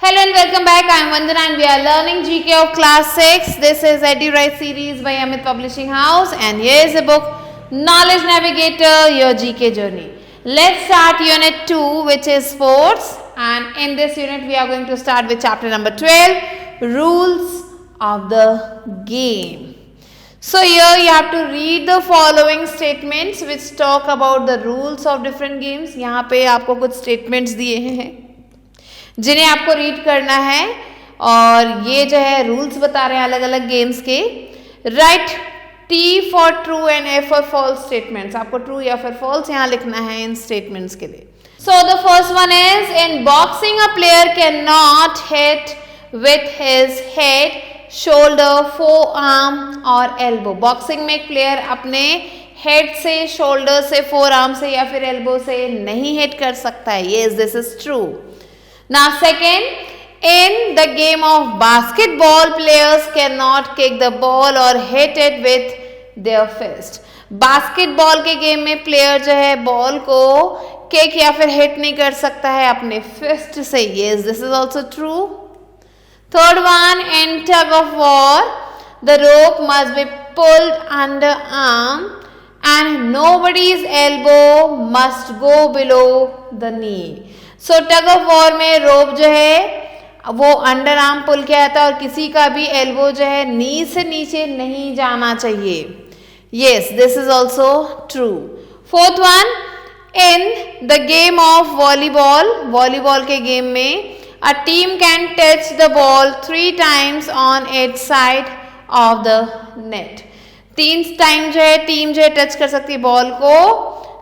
Hello and welcome back. I am Vandana and we are learning GK of class 6. This is EduRite series by Amit Publishing House and here is a book Knowledge Navigator, Your GK Journey. Let's start unit 2 which is sports, and in this unit we are going to start with chapter number 12, Rules of the Game. So here you have to read the following statements which talk about the rules of different games. यहाँ पे आपको कुछ statements दिए हैं जिन्हें आपको read करना है और ये जो है रूल्स बता रहे हैं अलग अलग गेम्स के. Write T for true and F for false statements. आपको ट्रू या फिर फॉल्स यहाँ लिखना है इन स्टेटमेंट्स के लिए. So the first one is in boxing a player can not hit with his head, shoulder, four arm और एल्बो. बॉक्सिंग में एक प्लेयर अपने हेड से, शोल्डर से, फोर आर्म से या फिर एल्बो से नहीं हिट कर सकता है. Yes, this is true. Now second, in the game of basketball, players cannot kick the ball or hit it with their fist. Basketball के गेम में प्लेयर जो है बॉल को किक या फिर हिट नहीं कर सकता है अपने फिस्ट से. Yes, this is also true. Third one, in tug of war, the rope must be pulled under arm and nobody's elbow must go below the knee. So tug of war में रोप जो है वो under arm pull किया जाता है और किसी का भी एल्बो जो है नी से नीचे नहीं जाना चाहिए. Yes, this is also true. Fourth one, in the game of volleyball, volleyball के गेम में a team can touch the ball 3 times on it's side of the net. 3 time जो है टीम जो है टच कर सकती है बॉल को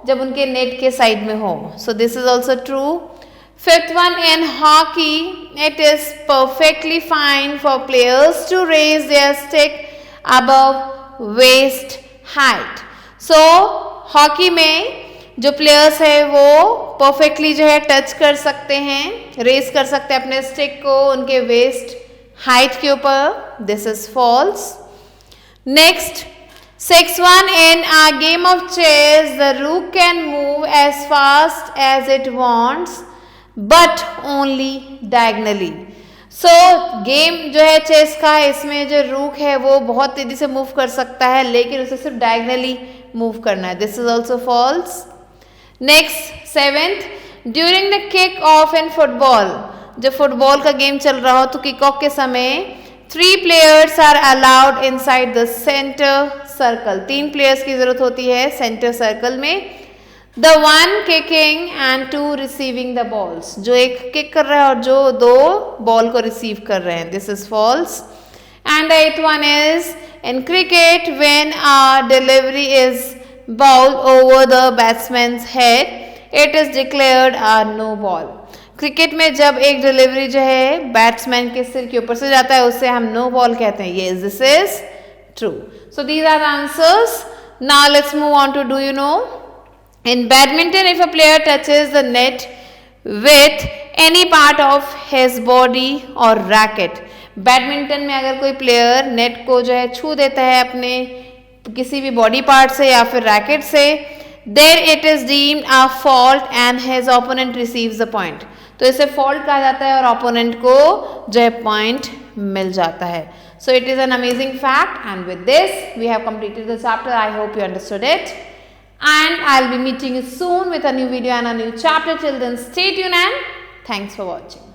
जब उनके नेट के साइड में हो. So this is also true. Fifth one, in hockey, it is perfectly fine for players to raise their stick above waist height. So, hockey में जो players है वो perfectly जो है touch कर सकते हैं, raise कर सकते हैं अपने stick को उनके waist height के ऊपर. This is false. Next, sixth one, in a game of chess, the rook can move as fast as it wants. But only diagonally. So game जो है चेस का, इसमें जो रूक है वो बहुत तेजी से मूव कर सकता है लेकिन उसे सिर्फ डायगनली मूव करना है. This is also false. Next, seventh, during the kick off in football, जब फुटबॉल का गेम चल रहा हो तो किक ऑफ के समय 3 players are allowed inside the centre circle. 3 players की जरूरत होती है सेंटर सर्कल में. The one kicking and 2 receiving the balls. जो एक किक कर रहा है और जो 2 बॉल को रिसीव कर रहे हैं. This is false. And the 8th one is in cricket when a delivery is bowled over the batsman's head, it is declared a no ball. Cricket में जब एक डिलीवरी जो है बैट्समैन के सिर के ऊपर से जाता है उसे हम नो बॉल कहते हैं. Yes, this is true. So these are the answers. Now let's move on to do you know. In badminton, if a player touches the net with any part of his body or racket, badminton में अगर कोई player net को जो है छू देता है अपने किसी भी बॉडी पार्ट से या फिर रैकेट से, then it is deemed a fault and his opponent receives the point. तो इसे फॉल्ट कहा जाता है और ओपोनेंट को जो है पॉइंट मिल जाता है. So it is an amazing fact, and with this we have completed the chapter. I hope you understood it. And I'll be meeting you soon with a new video and a new chapter. Till then, stay tuned and thanks for watching.